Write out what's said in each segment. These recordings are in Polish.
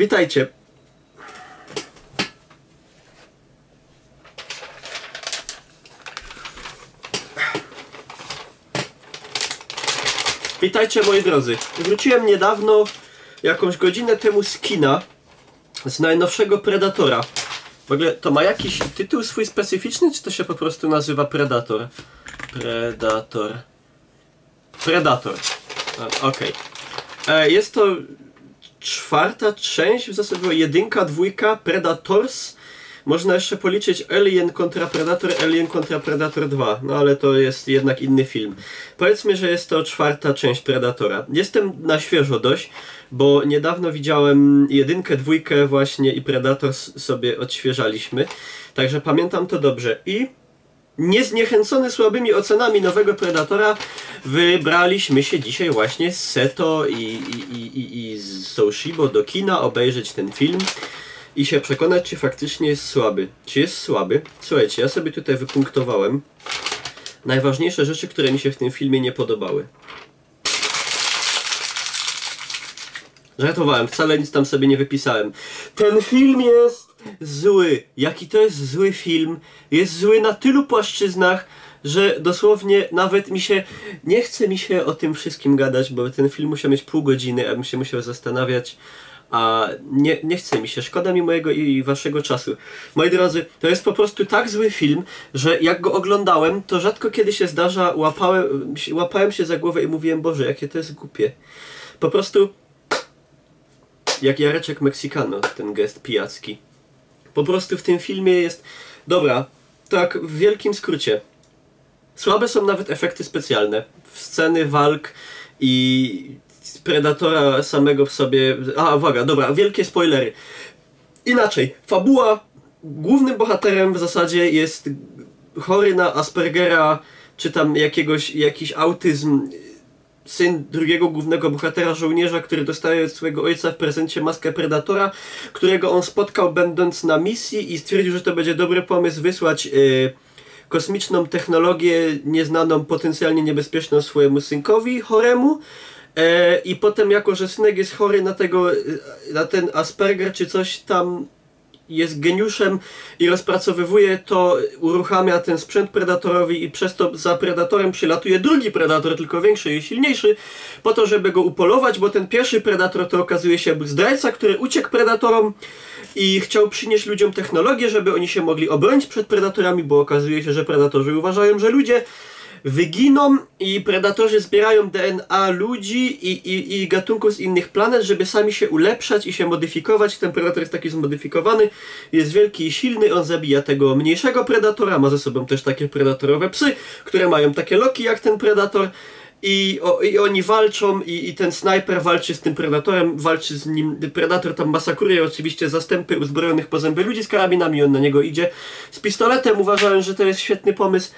Witajcie. Witajcie moi drodzy. Wróciłem niedawno, jakąś godzinę temu z kina, z najnowszego Predatora. W ogóle to ma jakiś tytuł swój specyficzny, czy to się po prostu nazywa Predator? Predator. Okej. Jest to czwarta część, w zasadzie jedynka, dwójka, Predators. Można jeszcze policzyć Alien kontra Predator, Alien kontra Predator 2, no ale to jest jednak inny film. Powiedzmy, że jest to czwarta część Predatora. Jestem na świeżo dość, bo niedawno widziałem jedynkę, dwójkę właśnie i Predator sobie odświeżaliśmy. Także pamiętam to dobrze. I niezniechęcony słabymi ocenami nowego Predatora wybraliśmy się dzisiaj właśnie z Seto i z Soushibo do kina obejrzeć ten film i się przekonać, czy faktycznie jest słaby. Czy jest słaby? Słuchajcie, ja sobie tutaj wypunktowałem najważniejsze rzeczy, które mi się w tym filmie nie podobały. Żartowałem, wcale nic tam sobie nie wypisałem. Ten film jest zły. Jaki to jest zły film? Jest zły na tylu płaszczyznach, że dosłownie nawet nie chce mi się o tym wszystkim gadać, bo ten film musiał mieć pół godziny, abym się musiał zastanawiać. A nie chce mi się, szkoda mi mojego i waszego czasu. Moi drodzy, to jest po prostu tak zły film, że jak go oglądałem, to rzadko kiedy się zdarza, łapałem się za głowę i mówiłem, Boże, jakie to jest głupie. Po prostu jak Jareczek Mexicano, ten gest pijacki. Po prostu w tym filmie jest... Dobra, tak w wielkim skrócie. Słabe są nawet efekty specjalne. Sceny walk i Predatora samego w sobie... uwaga, dobra, wielkie spoilery. Inaczej, fabuła, głównym bohaterem w zasadzie jest chory na Aspergera, czy tam jakiś autyzm, syn drugiego głównego bohatera, żołnierza, który dostaje od swojego ojca w prezencie maskę Predatora, którego on spotkał będąc na misji i stwierdził, że to będzie dobry pomysł wysłać kosmiczną technologię nieznaną, potencjalnie niebezpieczną swojemu synkowi choremu. I potem, jako że synek jest chory na ten Asperger czy coś tam, jest geniuszem i rozpracowywuje to, uruchamia ten sprzęt Predatorowi i przez to za Predatorem przylatuje drugi Predator, tylko większy i silniejszy, po to, żeby go upolować, bo ten pierwszy Predator to okazuje się zdrajca, który uciekł Predatorom i chciał przynieść ludziom technologię, żeby oni się mogli obronić przed Predatorami, bo okazuje się, że Predatorzy uważają, że ludzie wyginą i Predatorzy zbierają DNA ludzi i gatunków z innych planet, żeby sami się ulepszać i się modyfikować. Ten Predator jest taki zmodyfikowany, jest wielki i silny, on zabija tego mniejszego Predatora, ma ze sobą też takie predatorowe psy, które mają takie loki jak ten Predator. I oni walczą i ten snajper walczy z tym Predatorem, walczy z nim, Predator tam masakruje oczywiście zastępy uzbrojonych po zęby ludzi z karabinami, on na niego idzie z pistoletem. Uważałem, że to jest świetny pomysł.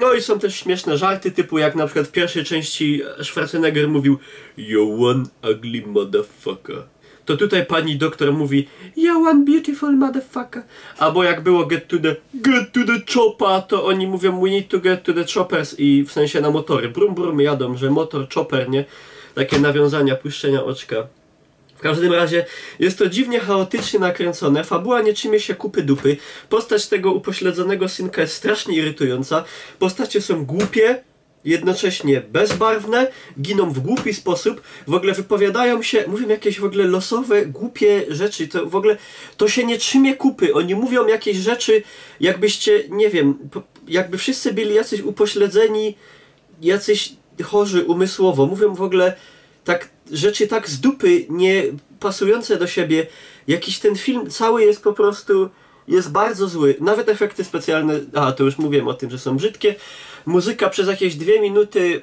No i są też śmieszne żarty, typu jak na przykład w pierwszej części Schwarzenegger mówił "You one ugly motherfucker", to tutaj pani doktor mówi "You one beautiful motherfucker", albo jak było get to the chopper, to oni mówią "We need to get to the choppers", i w sensie na motory, brum brum jadą, że motor, chopper, nie? Takie nawiązania, puszczenia oczka. W każdym razie jest to dziwnie chaotycznie nakręcone, fabuła nie trzymie się kupy dupy, postać tego upośledzonego synka jest strasznie irytująca, postacie są głupie, jednocześnie bezbarwne, giną w głupi sposób, w ogóle wypowiadają się, mówią jakieś w ogóle losowe, głupie rzeczy, to w ogóle to się nie trzymie kupy, oni mówią jakieś rzeczy, jakbyście, nie wiem, jakby wszyscy byli jacyś upośledzeni, jacyś chorzy umysłowo, mówią w ogóle tak rzeczy tak z dupy, nie pasujące do siebie. Jakiś ten film cały jest po prostu, jest bardzo zły. Nawet efekty specjalne, to już mówiłem o tym, że są brzydkie. Muzyka przez jakieś 2 minuty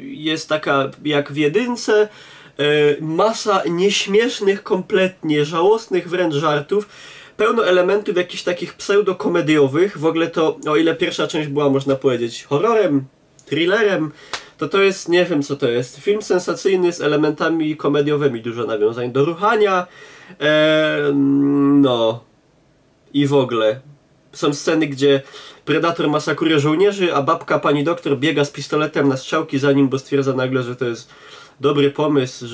jest taka jak w jedynce. Masa nieśmiesznych kompletnie, żałosnych wręcz żartów. Pełno elementów jakichś takich pseudokomediowych. W ogóle to, o ile pierwsza część była, można powiedzieć, horrorem, thrillerem, to jest, nie wiem co to jest, film sensacyjny z elementami komediowymi, dużo nawiązań do ruchania, no i w ogóle są sceny, gdzie Predator masakruje żołnierzy, a babka pani doktor biega z pistoletem na strzałki za nim, bo stwierdza nagle, że to jest dobry pomysł,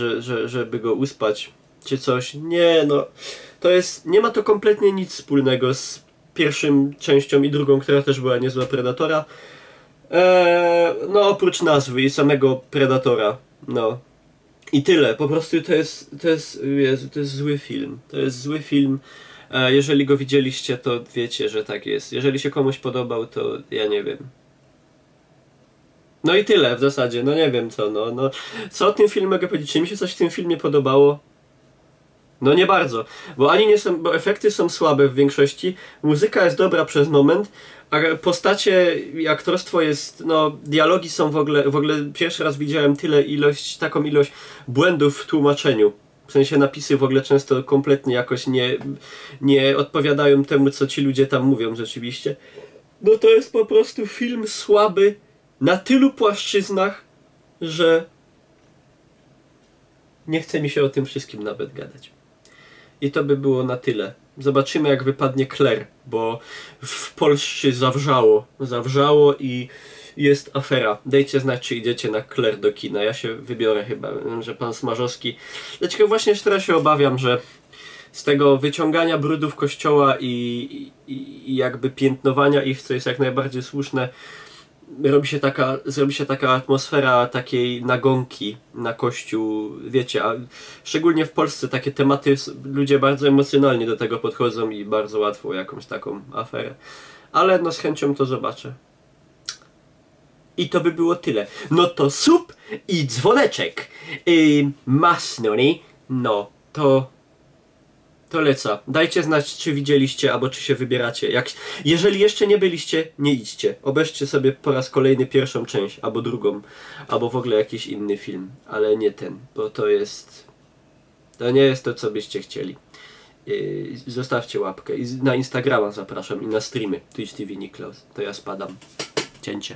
żeby go uspać, czy coś. Nie, no, to jest, nie ma to kompletnie nic wspólnego z pierwszą częścią i drugą, która też była niezła Predatora. No, oprócz nazwy i samego Predatora, no. I tyle, po prostu to jest zły film. To jest zły film. Jeżeli go widzieliście, to wiecie, że tak jest. Jeżeli się komuś podobał, to ja nie wiem. No i tyle w zasadzie, no nie wiem co, no. Co o tym filmie mogę powiedzieć? Czy mi się coś w tym filmie podobało? No nie bardzo, bo ani nie są, bo efekty są słabe w większości, muzyka jest dobra przez moment, a postacie i aktorstwo jest, no dialogi są w ogóle pierwszy raz widziałem taką ilość błędów w tłumaczeniu. W sensie napisy w ogóle często kompletnie jakoś nie odpowiadają temu, co ci ludzie tam mówią rzeczywiście. No to jest po prostu film słaby na tylu płaszczyznach, że nie chce mi się o tym wszystkim nawet gadać. I to by było na tyle. Zobaczymy, jak wypadnie Claire, bo w Polsce zawrzało i jest afera. Dajcie znać, czy idziecie na Claire do kina. Ja się wybiorę chyba, że pan Smarzowski... Dlaczego właśnie teraz się obawiam, że z tego wyciągania brudów kościoła i jakby piętnowania ich, co jest jak najbardziej słuszne, zrobi się taka atmosfera takiej nagonki na Kościół, wiecie, a szczególnie w Polsce takie tematy, ludzie bardzo emocjonalnie do tego podchodzą i bardzo łatwo jakąś taką aferę. Ale no z chęcią to zobaczę. I to by było tyle. No to sub i dzwoneczek. Masnoni. No to lecę. Dajcie znać, czy widzieliście, albo czy się wybieracie. Jeżeli jeszcze nie byliście, nie idźcie. Obejrzcie sobie po raz kolejny pierwszą część, albo drugą, albo w ogóle jakiś inny film. Ale nie ten, bo to nie jest to, co byście chcieli. Zostawcie łapkę. I na Instagrama zapraszam i na streamy Twitch TV Niklaus. To ja spadam. Cięcie.